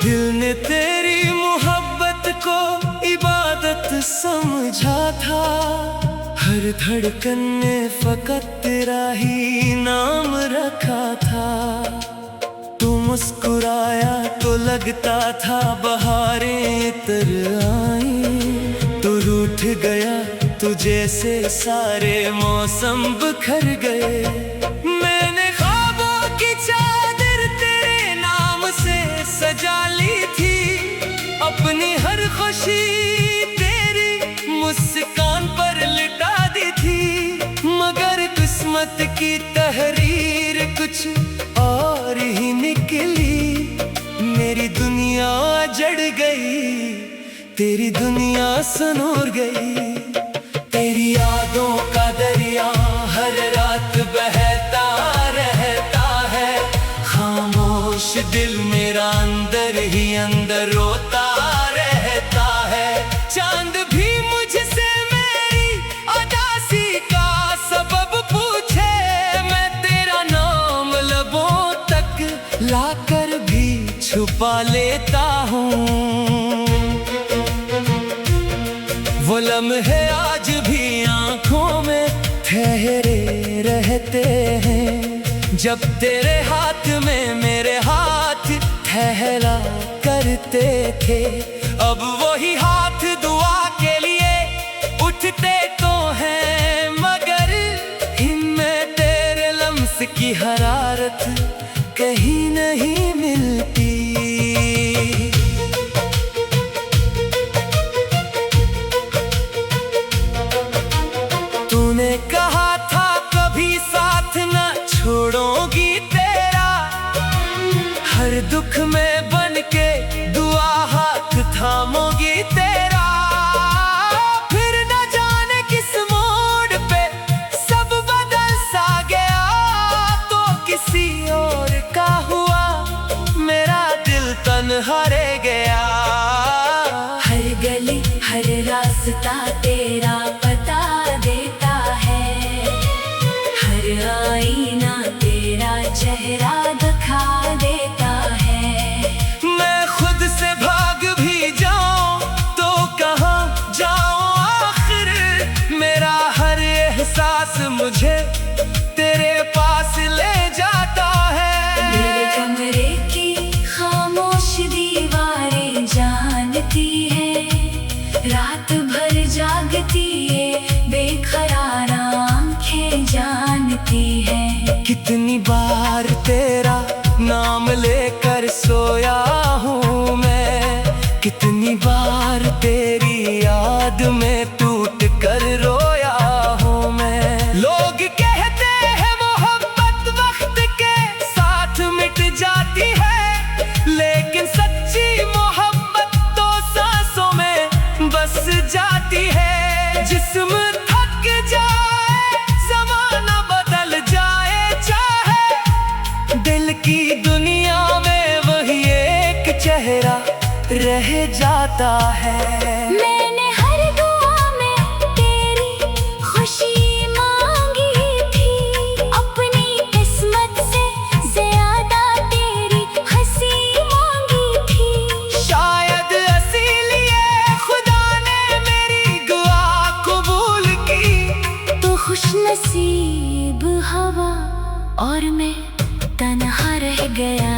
दिल ने तेरी मोहब्बत को इबादत समझा था। हर धड़कन ने फकत तेरा ही नाम रखा था। तू मुस्कुराया तो लगता था बहारें तर आई। तू रूठ गया तो जैसे सारे मौसम बिखर गए। मैंने ख्वाबों की चादर तेरे नाम से सजा ली थी। अपनी हर खुशी तेरी मुस्कान पर लिटा दी थी। मगर किस्मत की तहरीर कुछ और ही निकली। मेरी दुनिया जड़ गई, तेरी दुनिया सनोर गई। तेरी यादों का दरिया हर रात बहता रहता है। खामोश दिल मेरा अंदर ही अंदर रोता रहता है। चांद भी मुझसे मेरी उदासी का सबब पूछे। मैं तेरा नाम लबों तक लाकर भी छुपा लेता हूँ। वो लम्हे आज भी आंखों में ठहरे रहते हैं। जब तेरे हाथ में मेरे हाथ ठहरा करते थे। अब वही हाथ दुआ के लिए उठते तो हैं। मगर हिम्मत तेरे लम्स की हरारत कहीं नहीं मिलती। तूने कहा था कभी साथ न छोड़ूंगी तेरा। हर दुख में बन के दुआ हाथ थामूंगी तेरा। फिर न जाने किस मोड़ पे सब बदल सा गया। तो किसी और का हुआ मेरा दिल तन्हा रह गया। हर गली हर रास्ता तेरा पता देता है। हर आईना तेरा चेहरा दिखा देता है। मैं खुद से भाग भी जाऊं तो कहाँ जाऊं आखिर। मेरा हर एहसास मुझे तेरे पास ले जाता है। मेरे कमरे की खामोश दीवारें जानती है। रात भर जागती है बेकरार आंखें जानती है। कितनी बार तेरा नाम लेकर सोया हूँ मैं। कितनी बार तेरी याद में टूट कर रोया हूँ मैं। लोग कहते हैं मोहब्बत वक्त के साथ मिट जाती है। लेकिन सच्ची मोहब्बत तो सांसों में बस जाती है। जिस्म थक जाए ज़माना बदल जाए चाहे। दिल की दुनिया में वही एक चेहरा रह जाता है। मैंने हर दुआ में तेरी खुशी मांगी थी। अपनी किस्मत से ज्यादा तेरी हंसी मांगी थी। शायद इसीलिए खुदा ने मेरी दुआ कबूल की। तो खुश नसीब हवा और मैं तन्हा रह गया।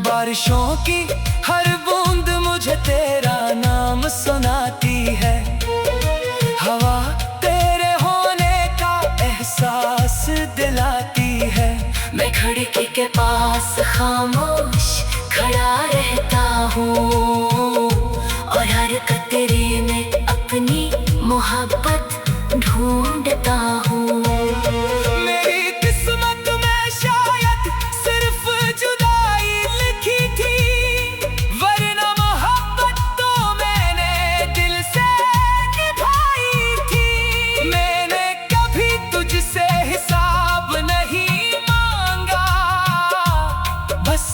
बारिशों की हर बूंद मुझे तेरा नाम सुनाती है। हवा तेरे होने का एहसास दिलाती है। मैं खिड़की के पास खामोश खड़ा रहता हूँ। और हर कतरे में अपनी मोहब्बत ढूंढता हूँ। मेरी किस्मत में शायद सिर्फ जुदाई लिखी थी। वरना मोहब्बत तो मैंने दिल से निभाई थी। मैंने कभी तुझसे हिसाब नहीं मांगा। बस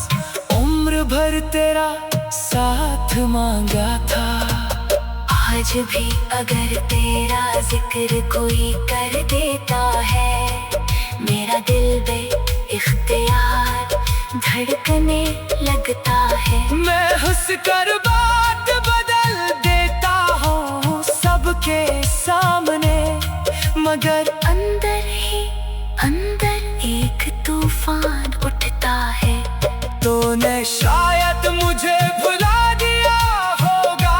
उम्र भर तेरा साथ मांगा था। आज भी अगर तेरा जिक्र कोई कर देता है। मेरा दिल बे इख्तियार धड़कने लगता है। मैं हंस कर बात बदल देता हूँ सबके सामने, मगर अंदर ही अंदर एक तूफान उठता है। तूने शायद मुझे भुला दिया होगा,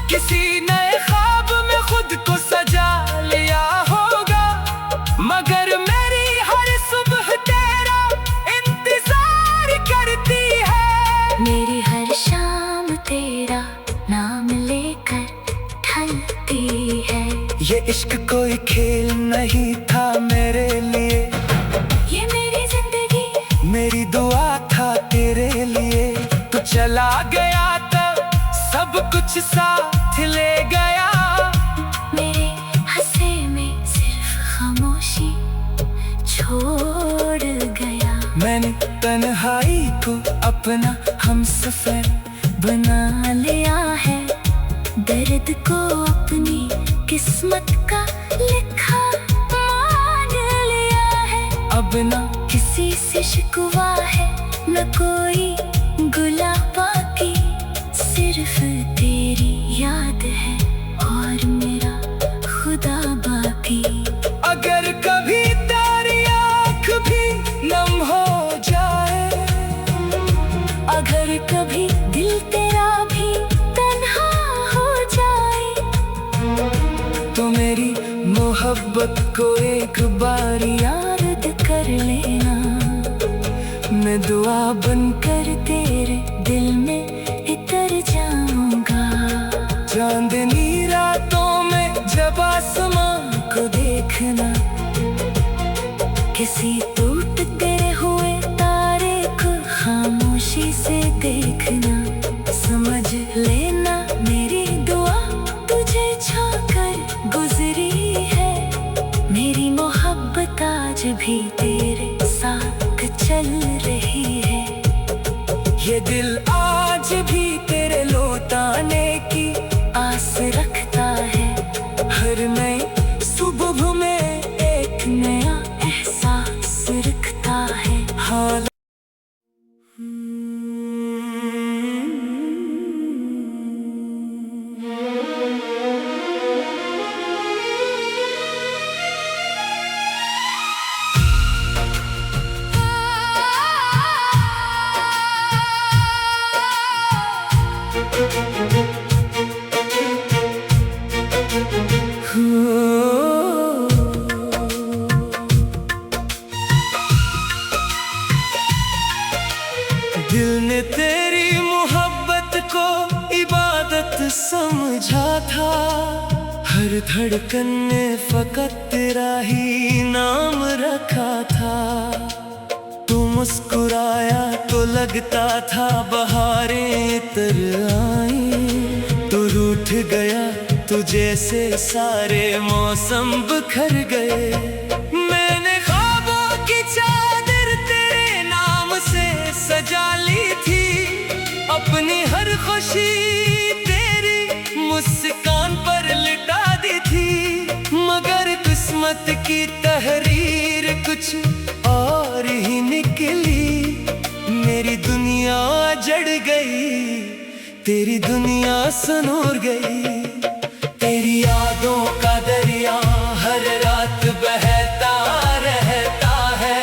किसी नए ख्वाब में खुद को सजा लिया होगा, मगर मेरी हर सुबह तेरा इंतजार करती है। मेरी हर शाम तेरा नाम लेकर ढलती है। ये इश्क कोई खेल नहीं था मेरे लिए, ये मेरी जिंदगी मेरी दुआ था तेरे लिए। तू चला गया तो सब कुछ साथ ले गया, मेरे हंसे में सिर्फ खामोशी छोड़ गया। मैंने तन्हाई को अपना हमसफर बना लिया है, दर्द को अपनी किस्मत का लिखा मान लिया है। अब ना किसी से शिकवा है न कोई गुला बाकी, सिर्फ तेरी याद है और मेरा खुदा बाकी। अगर कभी तेरी आँख भी नम हो जाए, अगर कभी दिल तेरा भी तन्हा हो जाए, तो मेरी मोहब्बत को एक बार याद कर लेना। मैं दुआ बनकर तेरे दिल में इतर जाऊंगा। चांदनी रातों में जब आसमान को देखना, किसी टूट गए हुए तारे को खामोशी से देखना। समझ लेना मेरी दुआ तुझे छूकर गुजरी है, मेरी मोहब्बत आज भी तेरे साथ चल रही है। ये दिल आज भी तेरे लौटाने की आस रखता है, हर नई सुबह में एक नया एहसास रखता है। हाल। दिल ने तेरी मोहब्बत को इबादत समझा था, हर धड़कन ने फकत तेरा ही नाम रखा था। तू मुस्कुराया तो लगता था बहारें तर आई, तू रूठ गया तो जैसे सारे मौसम बिखर गए। मैंने ख्वाबों की चादर तेरे नाम से सजा ली थी, अपनी हर खुशी तेरी मुस्कान पर लिटा दी थी, मगर किस्मत की तहरीर कुछ और ही निकली। मेरी दुनिया जड़ गई, तेरी दुनिया सनूर गई। तेरी यादों का दरिया हर रात बहता रहता है,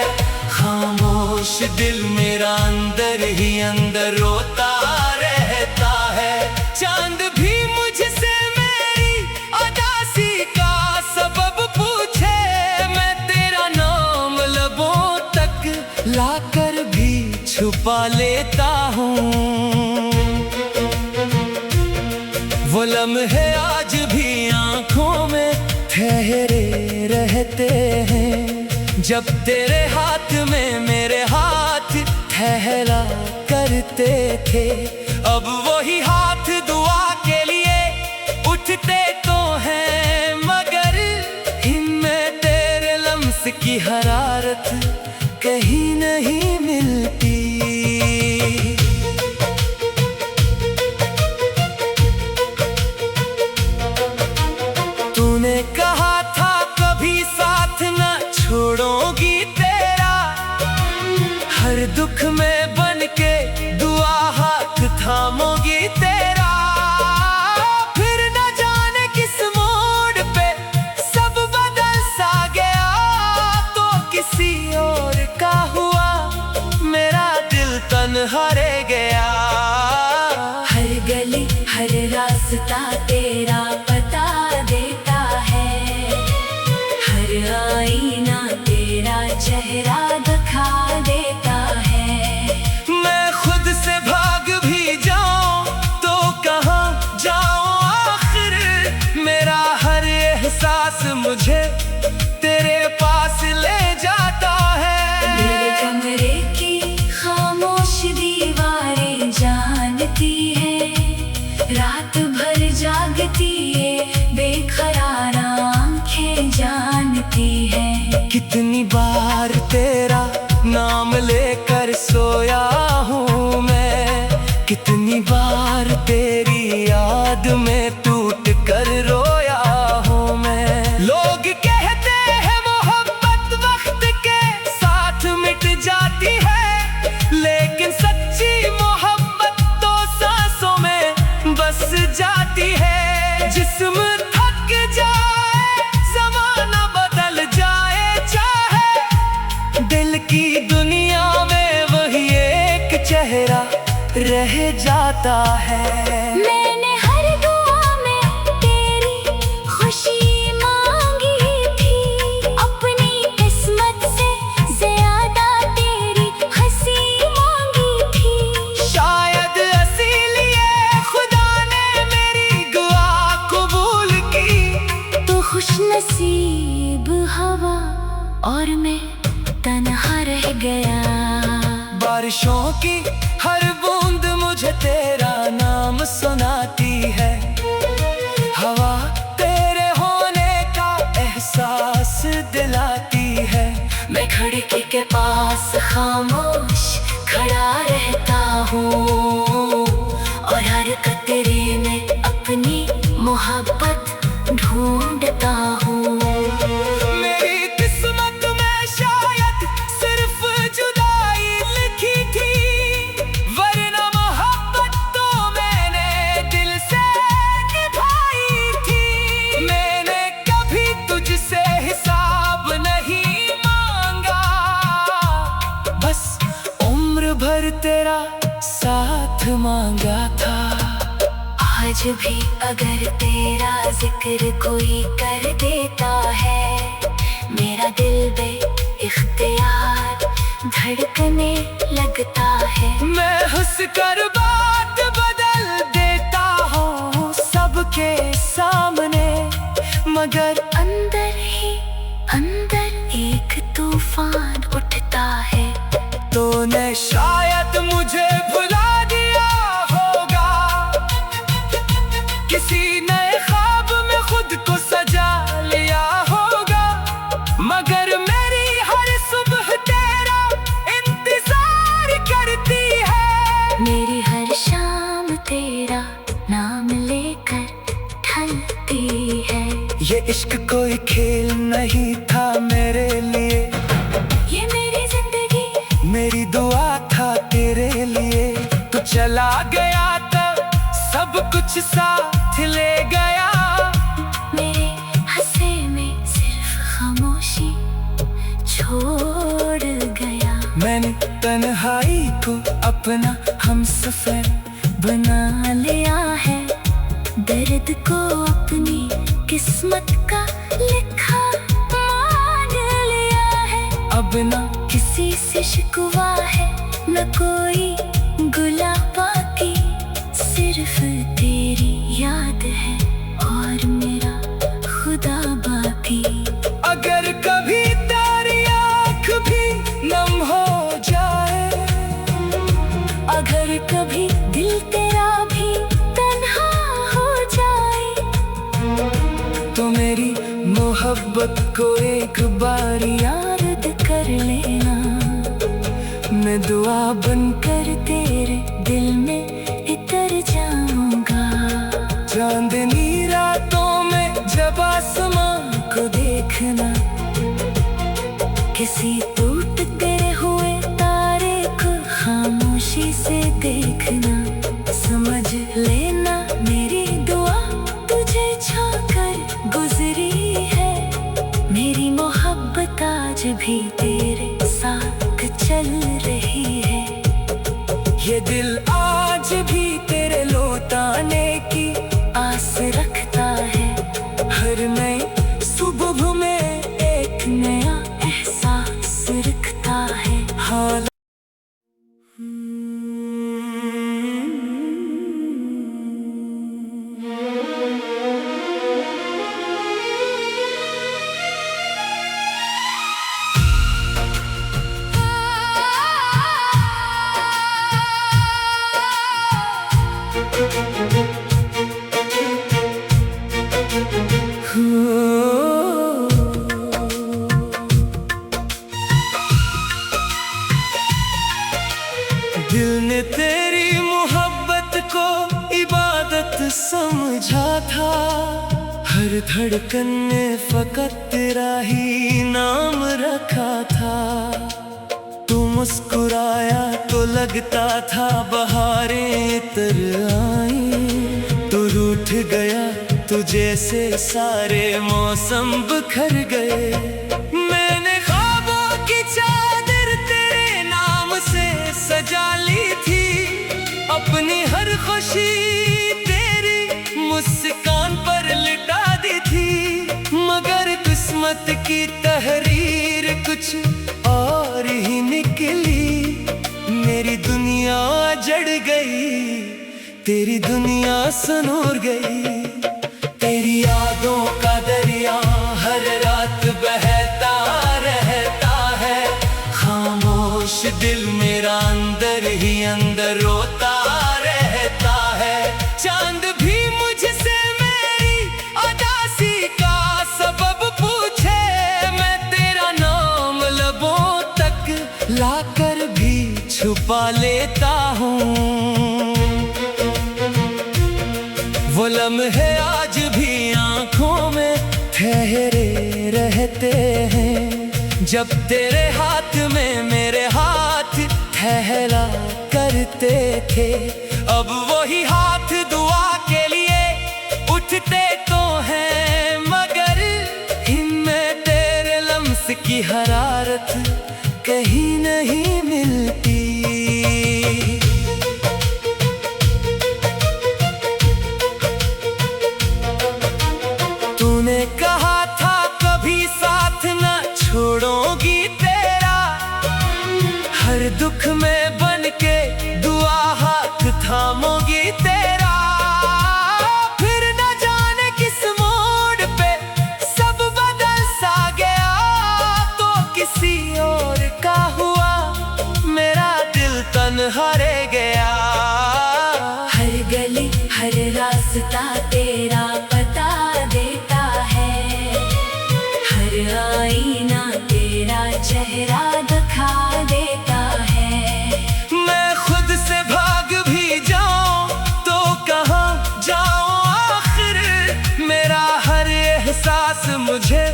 खामोश दिल मेरा अंदर ही अंदर रोता रहता है। चांद भी मुझसे मेरी उदासी का सबब पूछे, मैं तेरा नाम लबों तक लाकर भी छुपा लेता हूँ। वो लम्हे आज भी आँखों में ठहरे रहते हैं, जब तेरे हाथ में मेरे हाथ ठहरा करते थे। अब वही हाथ दुआ के लिए उठते तो हैं, मगर इनमें तेरे लम्स की हरारत कहीं नहीं मिलती। तूने कहा था कभी साथ न छोड़ोगी तेरा, दुख में बन के दुआ हाथ थामोगी तेरा। फिर न जाने किस मोड़ पे सब बदल सा गया, तो किसी और का हुआ मेरा दिल तन्हा रह गया। हर गली हर रास्ता तेरा बता देता है, हर आईना तेरा चेहरा दिखा देता है। मैं खुद से भाग भी जाऊं तो कहाँ जाऊं आखिर, मेरा हर एहसास मुझे तेरे पास ले जाता है। मेरे कमरे की खामोश दीवारें जानती है, रात भर जागती है बेकरार आंखें जानती है। कितनी बार तेरा नाम लेकर सोया हूँ मैं, कितनी बार तेरी याद में टूट कर रोया हूँ मैं। लोग कहते हैं मोहब्बत वक्त के साथ मिट जाती है, लेकिन सच्ची मोहब्बत तो सांसों में बस जाती है। जिस्म थक जाए ज़माना बदल जाए चाहे, दिल की दुनिया में वही एक चेहरा रह जाता है। मैंने हर दुआ में तेरी खुशी मांगी थी, अपनी किस्मत से ज्यादा तेरी हंसी मांगी थी। शायद इसीलिए खुदा ने मेरी दुआ कबूल की। तो खुश नसीब हवा और मैं तन्हा रह गया। बारिशों की हर बूंद मुझे तेरा नाम सुनाती है, हवा तेरे होने का एहसास दिलाती है। मैं खिड़की के पास खामोश खड़ा रहता हूँ, और हर कतरे में अपनी मोहब्बत ढूंढता हूँ। मेरी किस्मत में शायद सिर्फ जुदाई लिखी थी, वरना मोहब्बत तो मैंने दिल से निभाई थी। मैंने कभी तुझसे हिसाब नहीं मांगा, बस उम्र भर तेरा साथ मांगा था। आज भी अगर तेरा जिक्र कोई कर देता है, मेरा दिल बे इख्तियार धड़कने लगता है। मैं हंस कर बात बदल देता हूँ सबके सामने, मगर अंदर ही अंदर एक तूफान उठता है। तूने शायद मुझे भुला दिया होगा, किसी नए ख्वाब में खुद को सजा लिया होगा, मगर मेरी हर सुबह तेरा इंतजार करती है। मेरी हर शाम तेरा नाम लेकर ढलती है। ये इश्क कोई खेल नहीं था मेरे लिए, ये मेरी जिंदगी मेरी दुआ था तेरे लिए। तू चला गया तो सब कुछ साथ ले गया, मेरे हंसे में सिर्फ खामोशी छोड़ गया। मैंने तन्हाई को अपना हमसफर बना लिया है, दर्द को अपनी किस्मत का लिखा मान लिया है। अब ना किसी से शिकवा है, न कोई गुला बाकी, सिर्फ तेरी याद है और मेरा खुदा बाकी। अगर कभी तेरी आँख भी नम हो जाए, अगर कभी दिल तेरा भी तन्हा हो जाए, तो मेरी मोहब्बत को एक बार याद कर लेना। मैं दुआ बनकर तेरे दिल में इतर जाऊंगा। चांदनी रातों में जब आसमां को देखना, किसी टूट गए हुए तारे को देखना, समझ लेना मेरी दुआ तुझे छूकर गुजरी है। मेरी मोहब्बत आज भी तेरे साथ चल रही है। ये दिल आज भी तेरे लौटाने की आस रखता है। हर नई सुबह में एक नया एहसास रखता है। हाल दिल ने तेरी मोहब्बत को इबादत समझा था। हर धड़कन ने फकत तेरा ही नाम रखा था। तू मुस्कुराया तो लगता था बहारें तर आई। तू रूठ गया तो जैसे सारे मौसम बिखर गए। मैंने ख्वाबों की चादर तेरे नाम से सजा ली थी। अपनी हर खुशी तेरी मुस्कान पर लिटा दी थी। मगर किस्मत की तहरीर कुछ और ही निकली। मेरी दुनिया जड़ गई, तेरी दुनिया सनोर गई। तेरी यादों का दरिया हर रात बहता रहता है। खामोश दिल मेरा अंदर ही अंदर रोता रहता है। चांद भी मुझसे मेरी उदासी का सबब पूछे। मैं तेरा नाम लबों तक लाकर भी छुपा लेता हूँ। वो लम्हे आज भी आंखों में ठहरे रहते हैं। जब तेरे हाथ में मेरे हाथ ठहरा करते थे। अब वही हाथ दुआ के लिए उठते तो हैं। मगर इनमें तेरे लम्स की हरारत कहीं नहीं मिलती। तूने कहा था कभी साथ न छोड़ूंगी तेरा। हर दुख में बन के दुआ हाथ थामूंगी तेरा। फिर न जाने किस मोड़ पे सब बदल सा गया। तो किसी और का हुआ, मेरा दिल तन्हा रह गया। हर गली हर रास्ता तेरा पता देता है। हर आईना तेरा चेहरा दिखा देता है। मैं खुद से भाग भी जाऊं तो कहाँ जाऊं आखिर। मेरा हर एहसास मुझे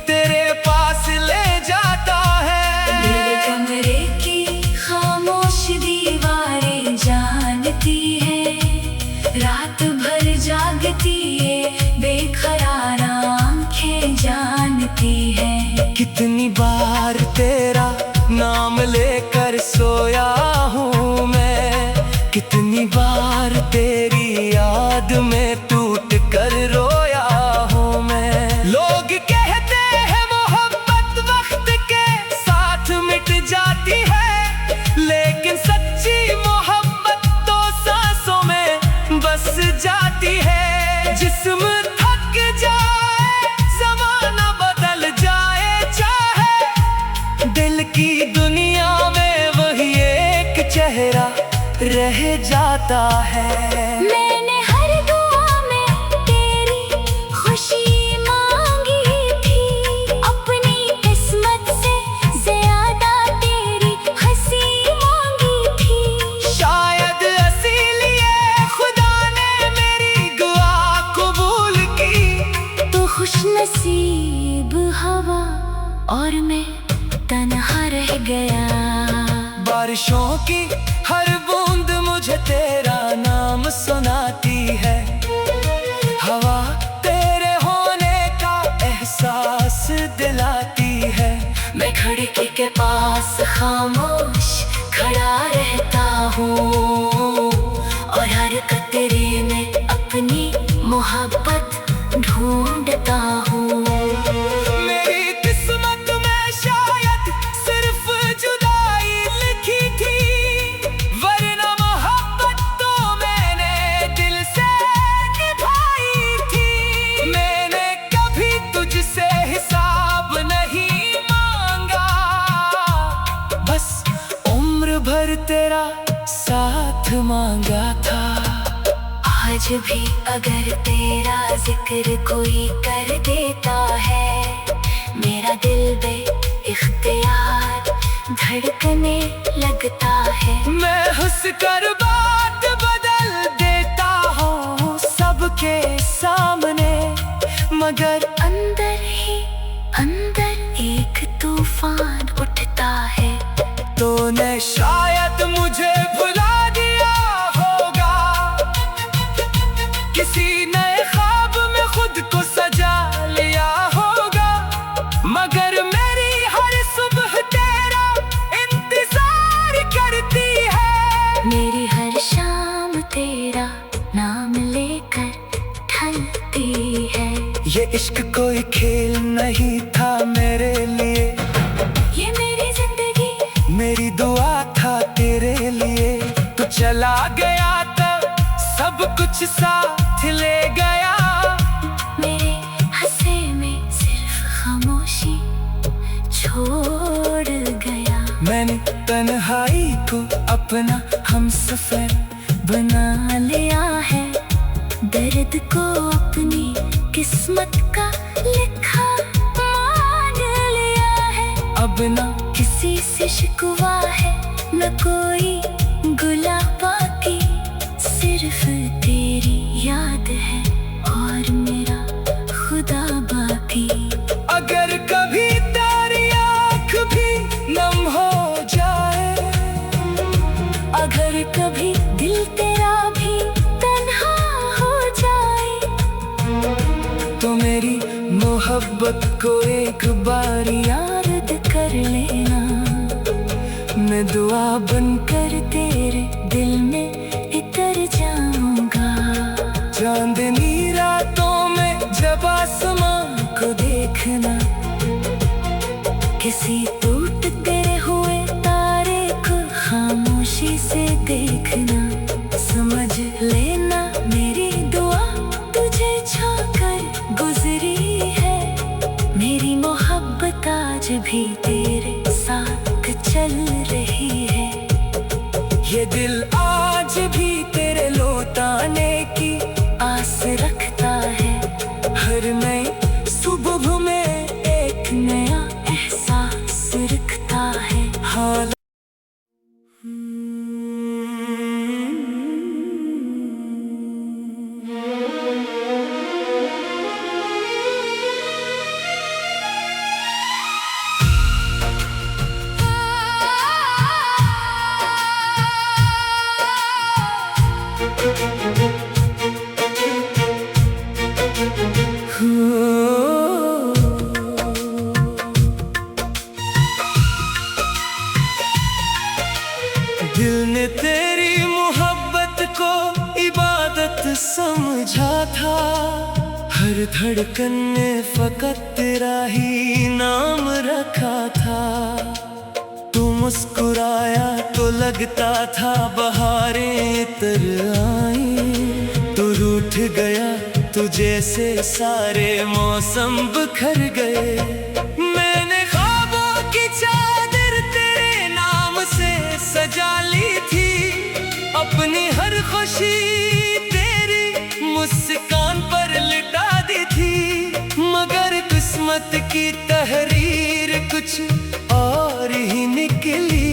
तेरे पास ले जाता है। मेरे कमरे की खामोश दीवारें जानती है। रात भर जागती है, बेकरार आंखें जानती है। कितनी बार तेरा नाम लेकर सोया हूँ मैं। कितनी बार तेरी याद में टूट कर रोया हूँ मैं। लोग कहते हैं मोहब्बत वक्त के साथ मिट जाती है। लेकिन सच्ची मोहब्बत तो सांसों में बस जाती है। जिस्म थक जाए, ज़माना बदल जाए चाहे। दिल की दुनिया में वही एक चेहरा रह जाता है। मैंने हर दुआ में तेरी खुशी मांगी थी। अपनी किस्मत से ज्यादा तेरी हंसी मांगी थी। शायद इसीलिए खुदा ने मेरी दुआ कबूल की। तो खुश नसीब हवा और मैं तन्हा रह गया। बारिशों की हर बूंद मुझे तेरा नाम सुनाती है। हवा तेरे होने का एहसास दिलाती है। मैं खिड़की के पास खामोश खड़ा रहता हूँ और हर कतरे में अपनी मोहब्बत ढूंढता हूँ। मेरी किस्मत में शायद सिर्फ जुदाई लिखी थी, वरना मोहब्बत तो मैंने दिल से निभाई थी। मैंने कभी तुझसे हिसाब नहीं मांगा, बस उम्र भर तेरा साथ मांगा था। आज भी अगर तेरा जिक्र कोई कर देता है, मेरा दिल बे इख्तियार धड़कने लगता है। मैं हंस कर बात बदल देता हूँ सबके सामने, मगर अंदर ही अंदर एक तूफान उठता है। तूने शायद मुझे भुला दिया होगा, किसी नए ख्वाब में खुद को सजा लिया होगा, मगर मेरी हर सुबह तेरा इंतजार करती है। मेरी हर शाम तेरा नाम लेकर ढलती है। ये इश्क कोई खेल नहीं था मेरे लिए, ये मेरी जिंदगी मेरी दुआ था तेरे लिए। तू चला गया तब सब कुछ साथ ले गया, मेरे हंसे में सिर्फ खामोशी छोड़ गया। मैंने तन्हाई को अपना हमसफर बना लिया है, दर्द को अपनी किस्मत का लिखा मान लिया है। अब ना किसी से शिकवा है न कोई गुला, बाकी सिर्फ तेरी याद है और मेरा खुदा बाकी। अगर कभी तेरी आँख भी नम हो जाए, अगर कभी दिल तेरा भी तन्हा हो जाए, तो मेरी मोहब्बत को एक बार याद कर लेना। मैं दुआ बनकर तेरे दिल में इतर जाऊंगा। चांदनी रातों में जब आसमां को देखना, किसी टूटते हुए तारे को खामोशी से देखना, समझ लेना मेरी दुआ तुझे छूकर गुजरी है। मेरी मोहब्बत आज भी तेरे साथ चल रही है। ये दिल आज भी तेरे लौटाने की आस रखता है। हर नई सुबह में एक नया एहसास रखता है। हाल दिल ने तेरी मोहब्बत को इबादत समझा था। हर धड़कन ने फकत तेरा ही नाम रखा था। तू मुस्कुराया तो लगता था बहारें तर आई, तू रूठ गया तो जैसे सारे मौसम बिखर गए। मैंने ख्वाबों की चादर तेरे नाम से सजा ली थी, अपनी हर खुशी तेरी मुस्कान पर लिटा दी थी। मगर किस्मत की तहरीर कुछ और ही निकली।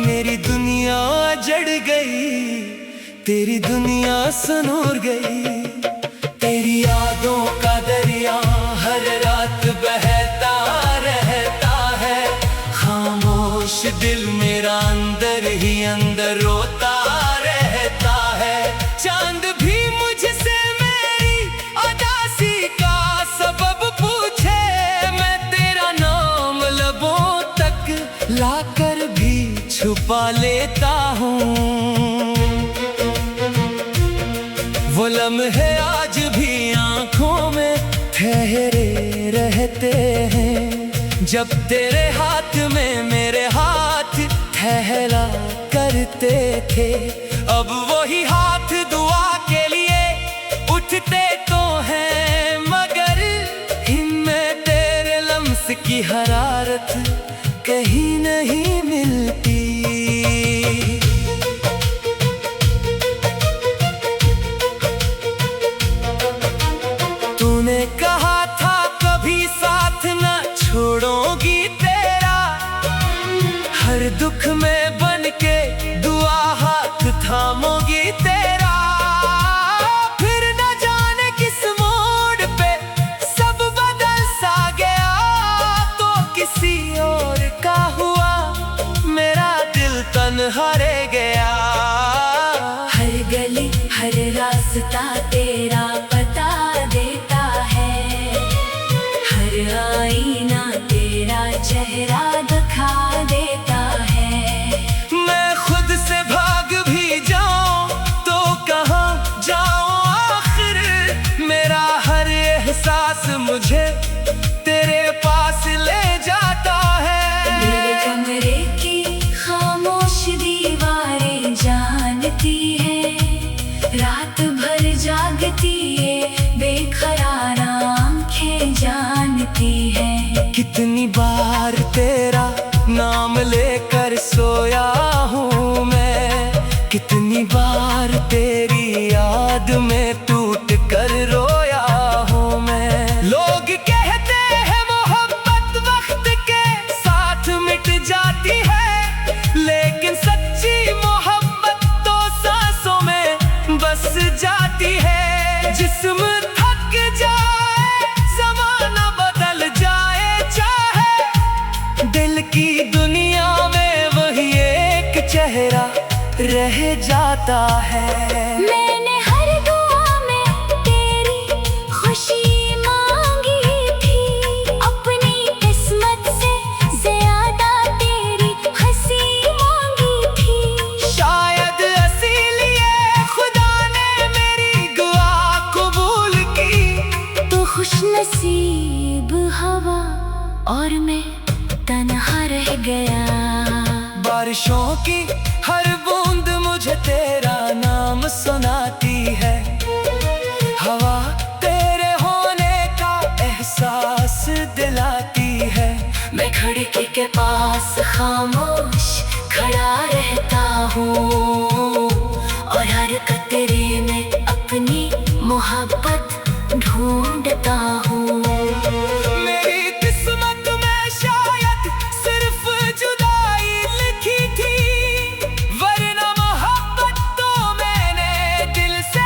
मेरी दुनिया जड़ गई, तेरी दुनिया सनोर गई। तेरी यादों का दरिया हर रात बहता रहता है। खामोश दिल मेरा अंदर ही अंदर रोता लम्हे आज भी आंखों में ठहरे रहते हैं। जब तेरे हाथ में मेरे हाथ ठहरा करते थे, अब वही हाथ दुआ के लिए उठते तो हैं, मगर हिम्मत तेरे लम्स की हरारत कहीं नहीं मिलती। तूने कहा था कभी साथ न छोड़ोगी तेरा, हर दुख में बन के दुआ हाथ थामोगी तेरा। फिर न जाने किस मोड़ पे सब बदल सा गया, तो किसी और का हुआ मेरा दिल तन्हा रह गया। हर गली हर रास्ता तेरा बता देता है, हर आईना तेरा चेहरा दिखा देता है। मैं खुद से भाग भी जाऊं तो कहाँ जाऊं आखिर, मेरा हर एहसास मुझे तेरे पास ले जाता है। मेरे कमरे की खामोश दीवारें जानती है, रात भर जागती है बेकरार आंखें जानती है। कितनी बार तेरा नाम लेकर सोया हूँ मैं, कितनी बार तेरी याद में टूट कर रोया हूँ मैं। लोग कहते हैं मोहब्बत वक्त के साथ मिट जाती है, लेकिन सच्ची मोहब्बत तो सांसों में बस जाती है। जिस्म थक जाए ज़माना बदल जाए चाहे, दिल की दुनिया में वही एक चेहरा रह जाता है। मैंने हर दुआ में तेरी खुशी मांगी थी, अपनी किस्मत से ज्यादा तेरी हंसी मांगी थी। शायद इसीलिए खुदा ने मेरी दुआ कबूल की। तो खुश नसीब हवा और मैं तन्हा रह गया। बारिशों की हर बूंद मुझे तेरा नाम सुनाती है, हवा तेरे होने का एहसास दिलाती है। मैं खिड़की के पास खामोश खड़ा रहता हूँ, और हर कतरे में अपनी मोहब्बत ढूंढता हूँ। मेरी किस्मत में शायद सिर्फ जुदाई लिखी थी, वरना मोहब्बत तो मैंने दिल से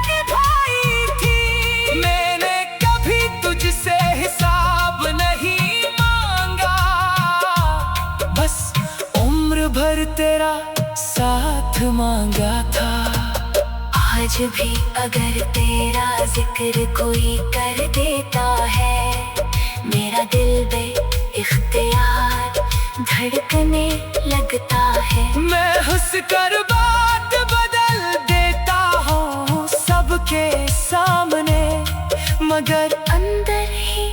निभाई थी। मैंने कभी तुझसे हिसाब नहीं मांगा, बस उम्र भर तेरा साथ मांगा था। आज भी अगर तेरा जिक्र कोई कर देता है, मेरा दिल बे इख्तियार धड़कने लगता है। मैं हंस कर बात बदल देता हूँ सबके सामने, मगर अंदर ही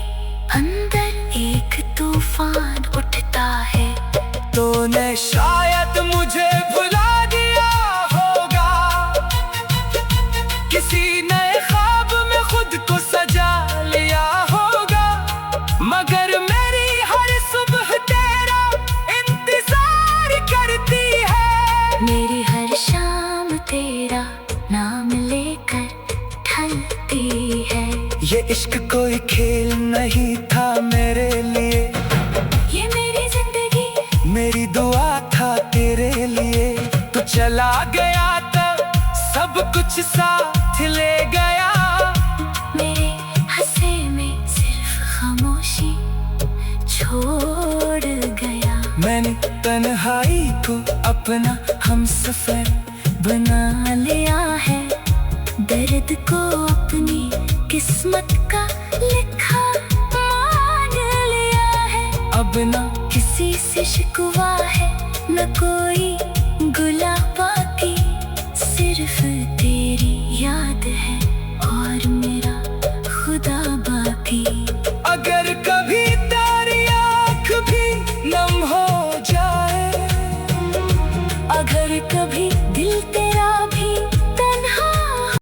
अंदर एक तूफान उठता है। तूने शायद मुझे भुला दिया होगा, किसी नए ख्वाब में खुद को सजा लिया होगा, मगर मेरी हर सुबह तेरा इंतजार करती है। मेरी हर शाम तेरा नाम लेकर ढलती है। ये इश्क कोई खेल नहीं था मेरे लिए, ये मेरी जिंदगी मेरी दुआ था तेरे लिए। तू चला गया तो सब कुछ साथ ले गया, मेरे हंसे में सिर्फ खामोशी छोड़ गया। मैंने तन्हाई को अपना हमसफर बना लिया है, दर्द को अपनी किस्मत का लिखा मान लिया है। अब ना किसी से शिकवा है न कोई गुला, बाकी सिर्फ तेरी याद है। भी दिल तेरा